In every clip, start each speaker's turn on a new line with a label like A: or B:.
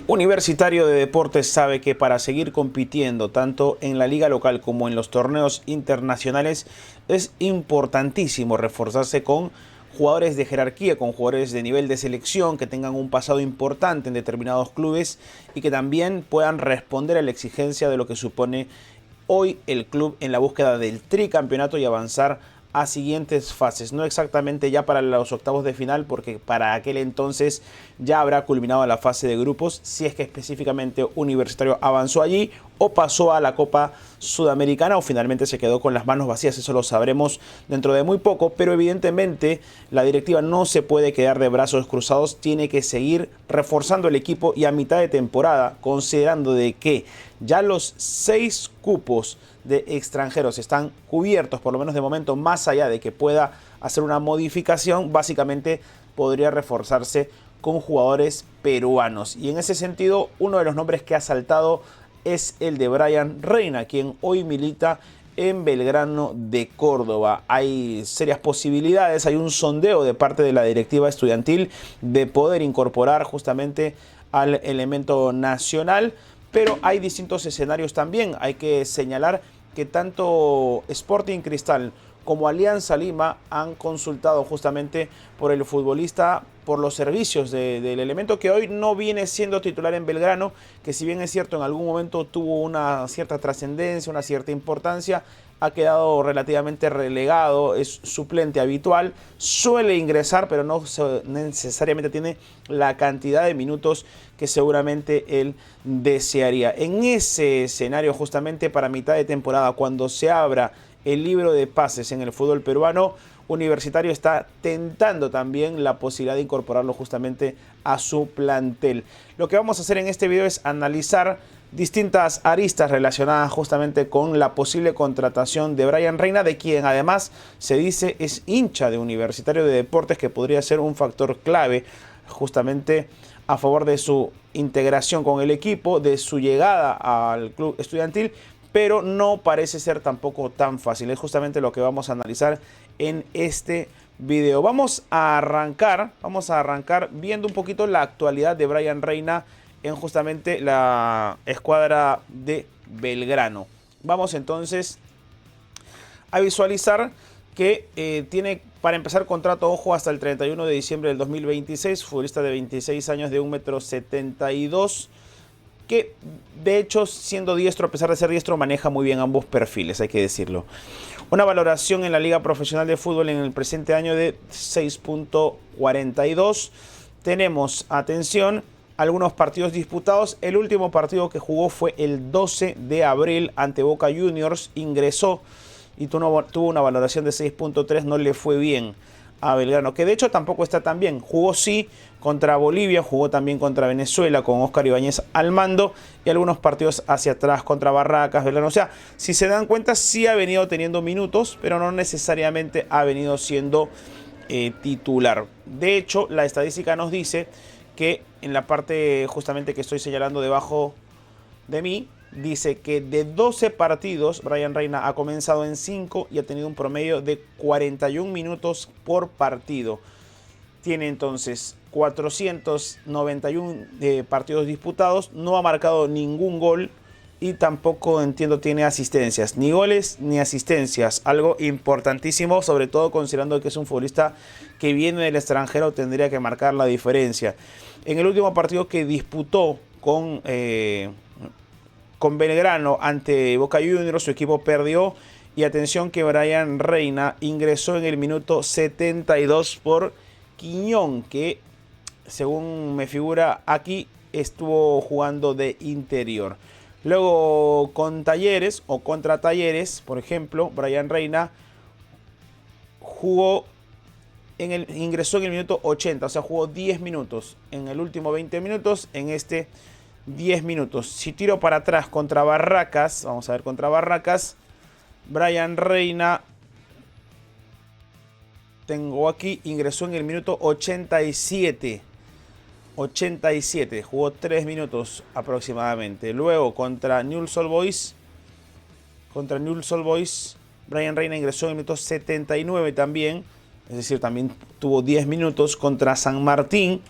A: Universitario de Deportes sabe que para seguir compitiendo tanto en la liga local como en los torneos internacionales es importantísimo reforzarse con jugadores de jerarquía, con jugadores de nivel de selección que tengan un pasado importante en determinados clubes y que también puedan responder a la exigencia de lo que supone hoy el club en la búsqueda del tricampeonato y avanzar a siguientes fases, no exactamente ya para los octavos de final, porque para aquel entonces ya habrá culminado la fase de grupos, si es que específicamente Universitario avanzó allí o pasó a la Copa Sudamericana o finalmente se quedó con las manos vacías. Eso lo sabremos dentro de muy poco, pero evidentemente la directiva no se puede quedar de brazos cruzados, tiene que seguir reforzando el equipo y a mitad de temporada, considerando de que ya los 6 cupos de extranjeros están cubiertos, por lo menos de momento, más allá de que pueda hacer una modificación, básicamente podría reforzarse con jugadores peruanos. Y en ese sentido, uno de los nombres que ha saltado es el de Brian Reina, quien hoy milita en Belgrano de Córdoba. Hay serias posibilidades, hay un sondeo de parte de la directiva estudiantil de poder incorporar justamente al elemento nacional, pero hay distintos escenarios también. Hay que señalar que tanto Sporting Cristal como Alianza Lima han consultado justamente por el futbolista, por los servicios del elemento que hoy no viene siendo titular en Belgrano, que si bien es cierto en algún momento tuvo una cierta trascendencia, una cierta importancia, ha quedado relativamente relegado, es suplente habitual, suele ingresar, pero no necesariamente tiene la cantidad de minutos que seguramente él desearía. En ese escenario, justamente para mitad de temporada, cuando se abra el libro de pases en el fútbol peruano, Universitario está tentando también la posibilidad de incorporarlo justamente a su plantel. Lo que vamos a hacer en este video es analizar distintas aristas relacionadas justamente con la posible contratación de Brian Reina, de quien además se dice es hincha de Universitario de Deportes, que podría ser un factor clave justamente a favor de su integración con el equipo, de su llegada al club estudiantil, pero no parece ser tampoco tan fácil. Es justamente lo que vamos a analizar en este video. Vamos a arrancar viendo un poquito la actualidad de Brian Reina en justamente la escuadra de Belgrano. Vamos entonces a visualizar que tiene para empezar contrato, ojo, hasta el 31 de diciembre del 2026, futbolista de 26 años de 1,72 m, que de hecho siendo diestro, a pesar de ser diestro, maneja muy bien ambos perfiles, hay que decirlo. Una valoración en la Liga Profesional de Fútbol en el presente año de 6.42. Tenemos, atención, algunos partidos disputados. El último partido que jugó fue el 12 de abril ante Boca Juniors. Ingresó y tuvo una valoración de 6.3, no le fue bien a Belgrano, que de hecho tampoco está tan bien. Jugó sí contra Bolivia, jugó también contra Venezuela con Oscar Ibáñez al mando y algunos partidos hacia atrás contra Barracas, Belgrano. O sea, si se dan cuenta, sí ha venido teniendo minutos, pero no necesariamente ha venido siendo titular. De hecho, la estadística nos dice que en la parte justamente que estoy señalando debajo de mí, dice que de 12 partidos, Brian Reina ha comenzado en 5 y ha tenido un promedio de 41 minutos por partido. Tiene entonces 491 partidos disputados, no ha marcado ningún gol y tampoco, entiendo, tiene asistencias, ni goles ni asistencias, algo importantísimo, sobre todo considerando que es un futbolista que viene del extranjero, tendría que marcar la diferencia. En el último partido que disputó con Belgrano ante Boca Juniors, su equipo perdió y atención que Brian Reina ingresó en el minuto 72 por Quiñón, que según me figura aquí estuvo jugando de interior. Luego con Talleres o contra Talleres, por ejemplo, Brian Reina ingresó en el minuto 80, o sea, jugó 10 minutos. En el último 20 minutos, en este 10 minutos. Si tiro para atrás contra Barracas, vamos a ver contra Barracas, Brian Reina, tengo aquí, ingresó en el minuto 87. 87, jugó 3 minutos aproximadamente. Luego contra Newell's Old Boys, Brian Reina ingresó en el minuto 79 también, es decir, también tuvo 10 minutos. Contra San Martín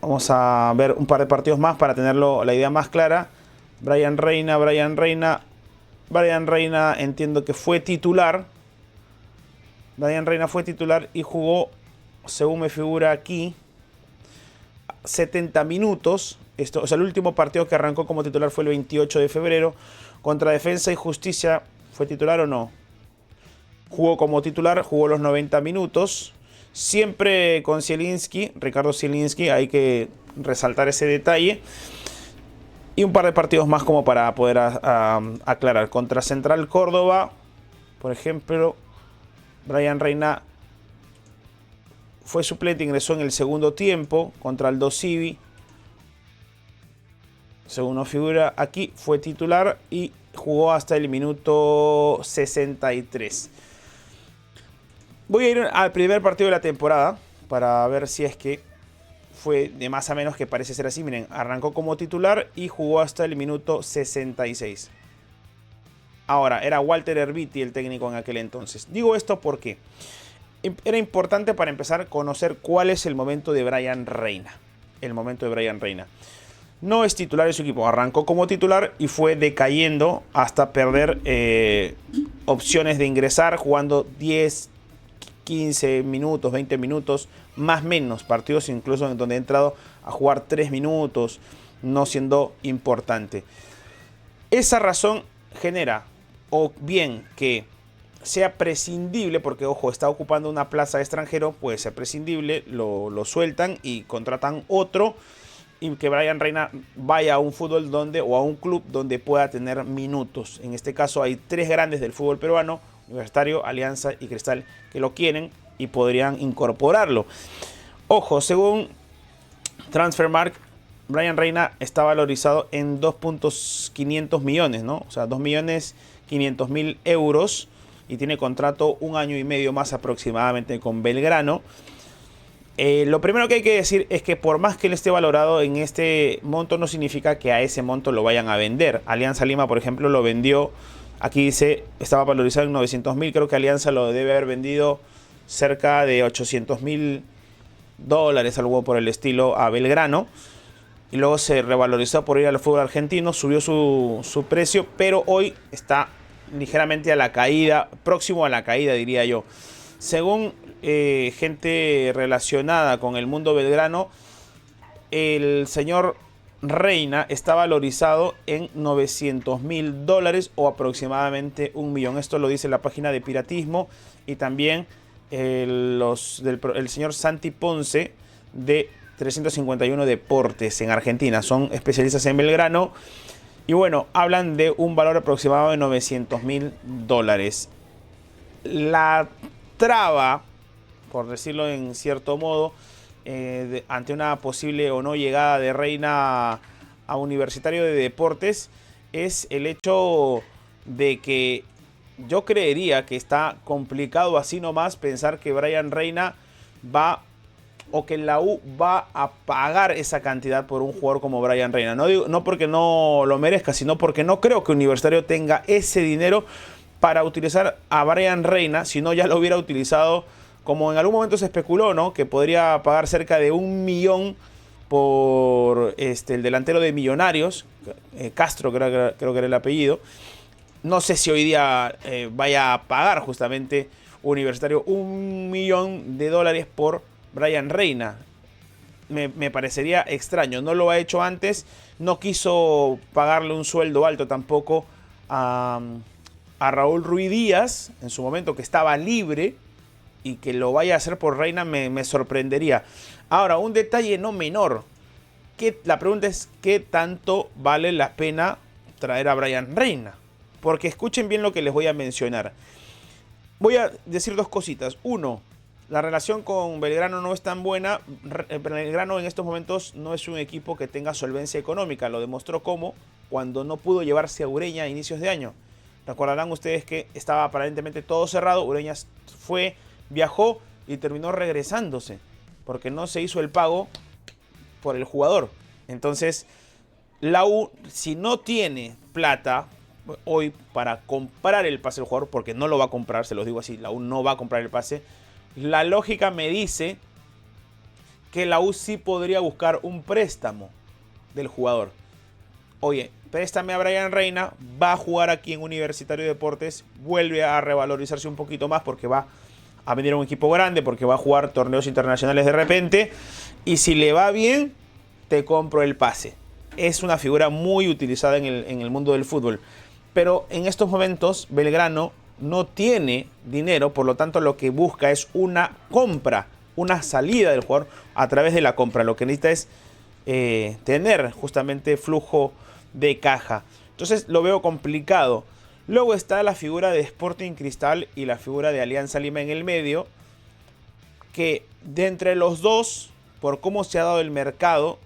A: Vamos a ver un par de partidos más para tenerlo la idea más clara. Brian Reina entiendo que fue titular. Brian Reina fue titular y jugó, según me figura aquí, 70 minutos. O sea, el último partido que arrancó como titular fue el 28 de febrero. Contra Defensa y Justicia, ¿fue titular o no? Jugó como titular, jugó los 90 minutos. Siempre con Zielinski, Ricardo Zielinski, hay que resaltar ese detalle. Y un par de partidos más como para poder aclarar. Contra Central Córdoba, por ejemplo, Brian Reina fue suplente, ingresó en el segundo tiempo contra Aldo Civi. Según nos figura aquí, fue titular y jugó hasta el minuto 63. Voy a ir al primer partido de la temporada para ver si es que fue de más a menos, que parece ser así. Miren, arrancó como titular y jugó hasta el minuto 66. Ahora, era Walter Erviti el técnico en aquel entonces. Digo esto porque era importante para empezar a conocer cuál es el momento de Brian Reina. El momento de Brian Reina. No es titular de su equipo. Arrancó como titular y fue decayendo hasta perder opciones de ingresar, jugando 10, 15 minutos, 20 minutos, más menos. Partidos incluso en donde ha entrado a jugar 3 minutos, no siendo importante. Esa razón genera o bien que sea prescindible, porque ojo, está ocupando una plaza de extranjero, puede ser prescindible, lo sueltan y contratan otro, y que Brian Reina vaya a un fútbol donde, o a un club donde pueda tener minutos. En este caso hay 3 grandes del fútbol peruano, Universitario, Alianza y Cristal, que lo quieren y podrían incorporarlo. Ojo, según Transfermarkt, Brian Reina está valorizado en 2.500 millones, ¿no? O sea, 2.500.000 euros, y tiene contrato 1 año y medio más aproximadamente con Belgrano. Lo primero que hay que decir es que por más que él esté valorado en este monto, no significa que a ese monto lo vayan a vender. Alianza Lima, por ejemplo, lo vendió, aquí dice, estaba valorizado en 900.000, creo que Alianza lo debe haber vendido cerca de 800.000 dólares, algo por el estilo, a Belgrano. Y luego se revalorizó por ir al fútbol argentino, subió su precio, pero hoy está ligeramente a la caída, próximo a la caída, diría yo. Según gente relacionada con el mundo belgrano, el señor Reina está valorizado en 900.000 dólares o aproximadamente 1 millón. Esto lo dice la página de Piratismo, y también el señor Santi Ponce de 351 Deportes en Argentina. Son especialistas en Belgrano y bueno, hablan de un valor aproximado de 900.000 dólares. La traba, por decirlo en cierto modo, ante una posible o no llegada de Reina a Universitario de Deportes, es el hecho de que yo creería que está complicado así nomás pensar que Brian Reina va, o que la U va a pagar esa cantidad por un jugador como Brian Reina. No porque no lo merezca, sino porque no creo que Universitario tenga ese dinero para utilizar a Brian Reina, si no ya lo hubiera utilizado, como en algún momento se especuló, ¿no? Que podría pagar cerca de 1 millón por el delantero de Millonarios, Castro creo que era el apellido. No sé si hoy día vaya a pagar justamente Universitario 1 millón de dólares por Brian Reina. Me parecería extraño. No lo ha hecho antes. No quiso pagarle un sueldo alto tampoco a Raúl Ruiz Díaz en su momento, que estaba libre, y que lo vaya a hacer por Reina me sorprendería. Ahora, un detalle no menor. La pregunta es: ¿qué tanto vale la pena traer a Brian Reina? Porque escuchen bien lo que les voy a mencionar. Voy a decir 2 cositas. Uno, la relación con Belgrano no es tan buena. Belgrano en estos momentos no es un equipo que tenga solvencia económica. Lo demostró cuando no pudo llevarse a Ureña a inicios de año. Recordarán ustedes que estaba aparentemente todo cerrado. Ureña viajó y terminó regresándose porque no se hizo el pago por el jugador. Entonces, la U, si no tiene plata hoy para comprar el pase del jugador, porque no lo va a comprar, se los digo así, la U no va a comprar el pase, la lógica me dice que la U sí podría buscar un préstamo del jugador. Oye, préstame a Brian Reina, va a jugar aquí en Universitario de Deportes, vuelve a revalorizarse un poquito más porque va a venir a un equipo grande, porque va a jugar torneos internacionales de repente, y si le va bien, te compro el pase. Es una figura muy utilizada en el mundo del fútbol, pero en estos momentos Belgrano no tiene dinero, por lo tanto lo que busca es una compra, una salida del jugador a través de la compra. Lo que necesita es tener justamente flujo de caja. Entonces lo veo complicado. Luego está la figura de Sporting Cristal y la figura de Alianza Lima en el medio, que de entre los dos, por cómo se ha dado el mercado,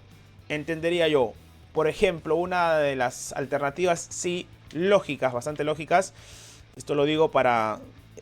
A: entendería yo, por ejemplo, una de las alternativas sí lógicas, bastante lógicas, esto lo digo para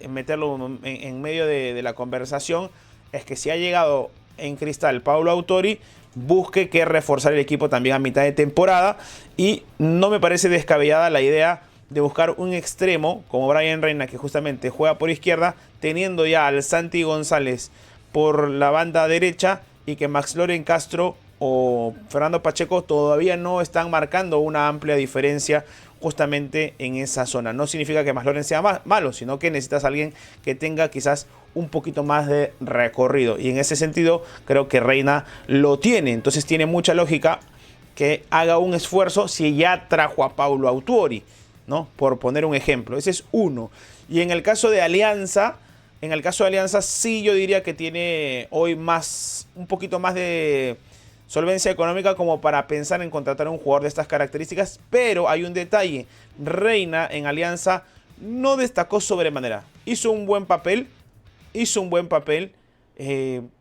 A: meterlo en medio de la conversación, es que si ha llegado en Cristal Paulo Autori, busque que reforzar el equipo también a mitad de temporada, y no me parece descabellada la idea de buscar un extremo como Brian Reina, que justamente juega por izquierda, teniendo ya al Santi González por la banda derecha, y que Max Loren Castro o Fernando Pacheco todavía no están marcando una amplia diferencia justamente en esa zona. No significa que Max Loren sea malo, sino que necesitas a alguien que tenga quizás un poquito más de recorrido, y en ese sentido creo que Reina lo tiene. Entonces tiene mucha lógica que haga un esfuerzo si ya trajo a Paulo Autuori, ¿no? Por poner un ejemplo. Ese es uno. Y en el caso de Alianza, sí yo diría que tiene hoy un poquito más de solvencia económica como para pensar en contratar a un jugador de estas características, pero hay un detalle. Reina en Alianza no destacó sobremanera. Hizo un buen papel,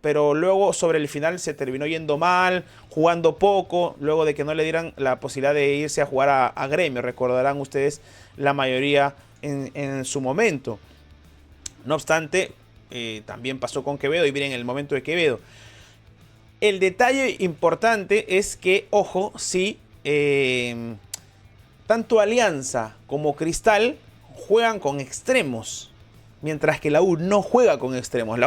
A: pero luego sobre el final se terminó yendo mal, jugando poco, luego de que no le dieran la posibilidad de irse a jugar a Gremio. Recordarán ustedes la mayoría en su momento. No obstante, también pasó con Quevedo, y miren el momento de Quevedo. El detalle importante es que, ojo, sí, tanto Alianza como Cristal juegan con extremos, mientras que la U no juega con extremos.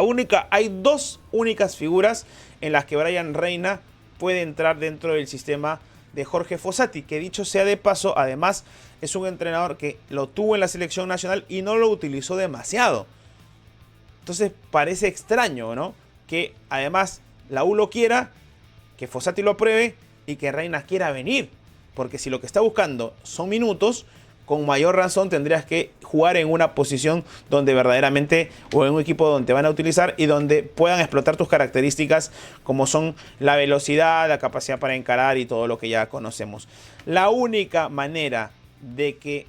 A: Hay dos únicas figuras en las que Brian Reina puede entrar dentro del sistema de Jorge Fossati, que dicho sea de paso, además es un entrenador que lo tuvo en la selección nacional y no lo utilizó demasiado. Entonces parece extraño, ¿no? Que además la U lo quiera, que Fossati lo apruebe y que Reina quiera venir. Porque si lo que está buscando son minutos, con mayor razón tendrías que jugar en una posición donde verdaderamente, o en un equipo donde te van a utilizar y donde puedan explotar tus características, como son la velocidad, la capacidad para encarar y todo lo que ya conocemos. La única manera de que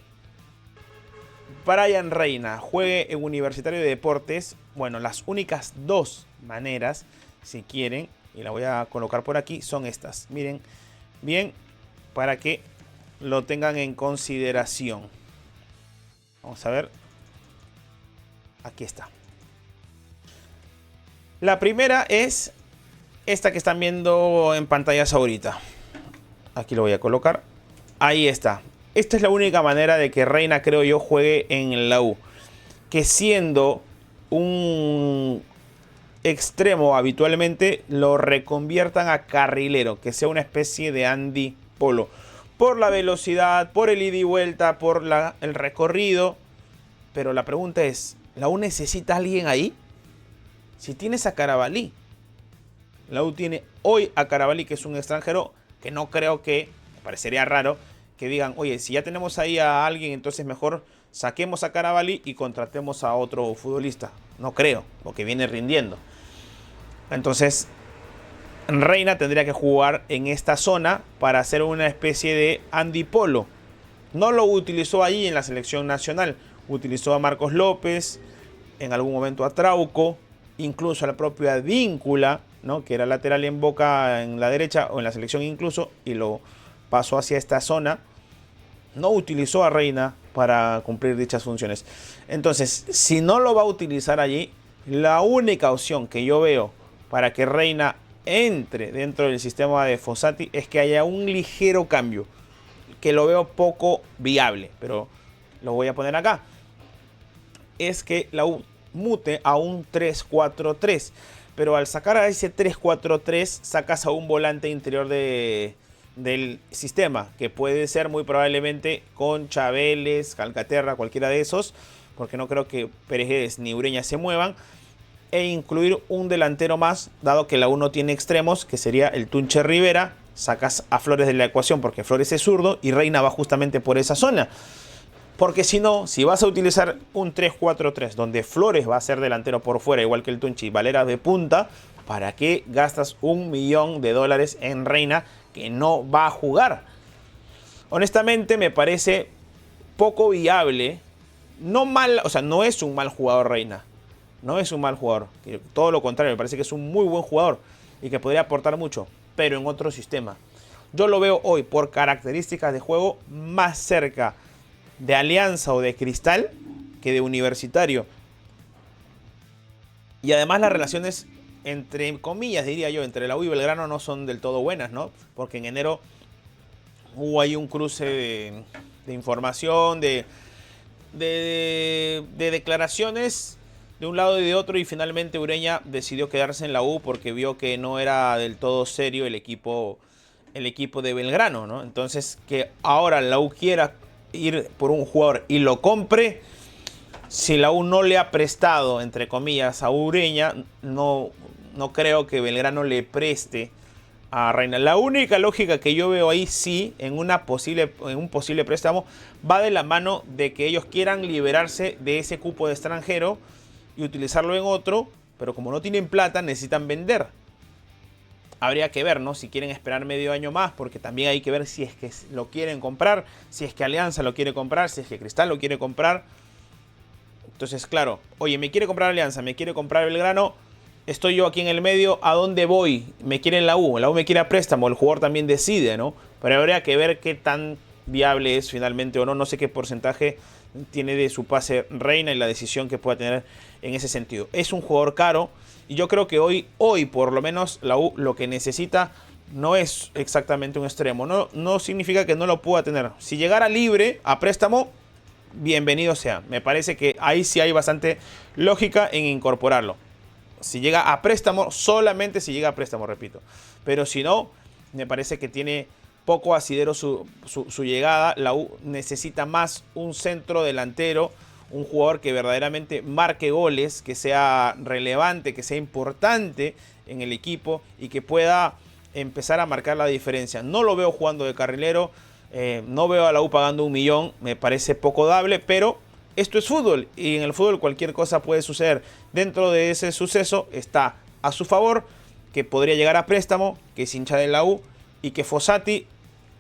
A: Brian Reina juegue en Universitario de Deportes, bueno, las únicas dos maneras, si quieren, y la voy a colocar por aquí, son estas. Miren bien, para que lo tengan en consideración. Vamos a ver. Aquí está. La primera es esta que están viendo en pantallas ahorita. Aquí lo voy a colocar. Ahí está. Esta es la única manera de que Reina, creo yo, juegue en la U. Que siendo un extremo habitualmente, lo reconviertan a carrilero, que sea una especie de Andy Polo, por la velocidad, por el ida y vuelta, por el recorrido. Pero la pregunta es, ¿la U necesita a alguien ahí? Si tienes a Carabalí, la U tiene hoy a Carabalí, que es un extranjero, que no creo que, me parecería raro que digan, oye, si ya tenemos ahí a alguien, entonces mejor saquemos a Carabalí y contratemos a otro futbolista. No creo, porque viene rindiendo. Entonces, Reina tendría que jugar en esta zona para hacer una especie de Andy Polo. No lo utilizó allí en la selección nacional. Utilizó a Marcos López, en algún momento a Trauco, incluso a la propia Advíncula, ¿no? Que era lateral en Boca en la derecha, o en la selección incluso, y lo pasó hacia esta zona. No utilizó a Reina para cumplir dichas funciones. Entonces, si no lo va a utilizar allí, la única opción que yo veo para que Reina entre dentro del sistema de Fossati es que haya un ligero cambio, que lo veo poco viable, pero lo voy a poner acá. Es que la U mute a un 3-4-3. pero al sacar a ese 3-4-3 sacas a un volante interior del sistema, que puede ser muy probablemente Concha, Vélez, Calcaterra, cualquiera de esos, porque no creo que Pérez ni Ureña se muevan, e incluir un delantero más, dado que la U no tiene extremos, que sería el Tunche Rivera. Sacas a Flores de la ecuación porque Flores es zurdo y Reina va justamente por esa zona. Porque si no, si vas a utilizar un 3-4-3 donde Flores va a ser delantero por fuera, igual que el Tunche, y Valera de punta, ¿para qué gastas $1 millón en Reina que no va a jugar? Honestamente me parece poco viable. No mal, o sea, no es un mal jugador Reina. No es un mal jugador. Todo lo contrario, me parece que es un muy buen jugador y que podría aportar mucho, pero en otro sistema. Yo lo veo hoy por características de juego más cerca de Alianza o de Cristal que de Universitario. Y además las relaciones, entre comillas diría yo, entre la U y Belgrano no son del todo buenas, ¿no? Porque en enero hubo ahí un cruce de información, de declaraciones de un lado y de otro, y finalmente Ureña decidió quedarse en la U porque vio que no era del todo serio el equipo de Belgrano, ¿no? Entonces, que ahora la U quiera ir por un jugador y lo compre, si la U no le ha prestado, entre comillas, a Ureña, no creo que Belgrano le preste a Reina. La única lógica que yo veo ahí, sí, en un posible préstamo, va de la mano de que ellos quieran liberarse de ese cupo de extranjero y utilizarlo en otro, pero como no tienen plata, necesitan vender. Habría que ver, ¿no? Si quieren esperar medio año más, porque también hay que ver si es que lo quieren comprar, si es que Alianza lo quiere comprar, si es que Cristal lo quiere comprar. Entonces, claro, oye, me quiere comprar Alianza, me quiere comprar Belgrano, estoy yo aquí en el medio, ¿a dónde voy? Me quiere la U me quiere a préstamo, el jugador también decide, ¿no? Pero habría que ver qué tan viable es finalmente o no, no sé qué porcentaje tiene de su pase Reina y la decisión que pueda tener en ese sentido. Es un jugador caro y yo creo que hoy por lo menos la U lo que necesita no es exactamente un extremo, no significa que no lo pueda tener. Si llegara libre a préstamo, bienvenido sea. Me parece que ahí sí hay bastante lógica en incorporarlo. Si llega a préstamo, solamente si llega a préstamo, repito. Pero si no, me parece que tiene poco asidero su llegada. La U necesita más un centro delantero, un jugador que verdaderamente marque goles, que sea relevante, que sea importante en el equipo y que pueda empezar a marcar la diferencia. No lo veo jugando de carrilero, no veo a la U pagando $1 millón, me parece poco dable, pero esto es fútbol y en el fútbol cualquier cosa puede suceder. Dentro de ese suceso está a su favor que podría llegar a préstamo, que es hincha de la U, y que Fossati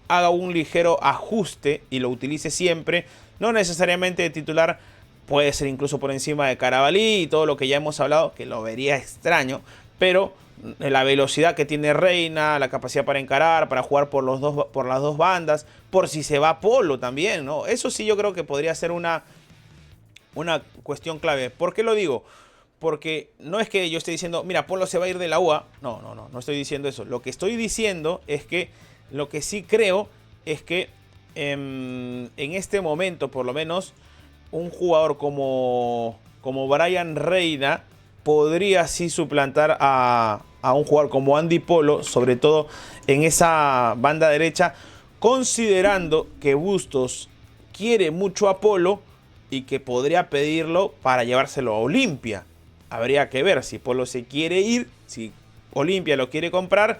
A: haga un ligero ajuste y lo utilice siempre, no necesariamente de titular, puede ser incluso por encima de Carabalí y todo lo que ya hemos hablado, que lo vería extraño, pero la velocidad que tiene Reina, la capacidad para encarar, para jugar por las dos bandas, por si se va Polo también, ¿no? Eso sí yo creo que podría ser una cuestión clave. ¿Por qué lo digo? Porque no es que yo esté diciendo, mira, Polo se va a ir de la UA. No estoy diciendo eso. Lo que estoy diciendo es que lo que sí creo es que en este momento, por lo menos, un jugador como Brian Reina podría sí suplantar a un jugador como Andy Polo, sobre todo en esa banda derecha, considerando que Bustos quiere mucho a Polo y que podría pedirlo para llevárselo a Olimpia. Habría que ver si Polo se quiere ir, si Olimpia lo quiere comprar,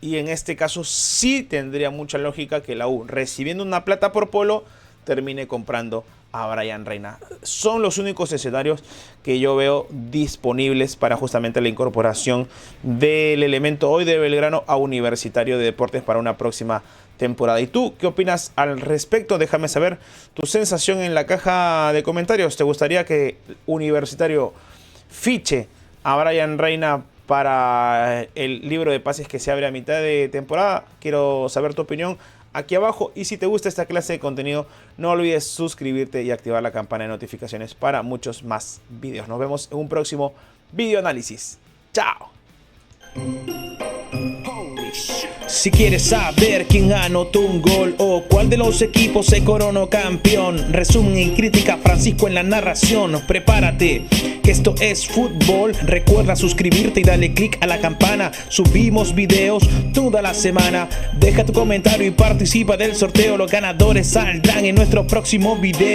A: y en este caso sí tendría mucha lógica que la U, recibiendo una plata por Polo, termine comprando a Brian Reina. Son los únicos escenarios que yo veo disponibles para justamente la incorporación del elemento hoy de Belgrano a Universitario de Deportes para una próxima temporada. ¿Y tú qué opinas al respecto? Déjame saber tu sensación en la caja de comentarios. ¿Te gustaría que Universitario fiche a Brian Reina para el libro de pases que se abre a mitad de temporada? Quiero saber tu opinión aquí abajo, y si te gusta esta clase de contenido, no olvides suscribirte y activar la campana de notificaciones para muchos más videos. Nos vemos en un próximo video análisis. ¡Chao! Holy shit. Si quieres saber quién anotó un gol o cuál de los equipos se coronó campeón, resumen y crítica, Francisco en la narración. Prepárate, que esto es fútbol. Recuerda suscribirte y dale click a la campana. Subimos videos toda la semana. Deja tu comentario y participa del sorteo. Los ganadores saldrán en nuestro próximo video.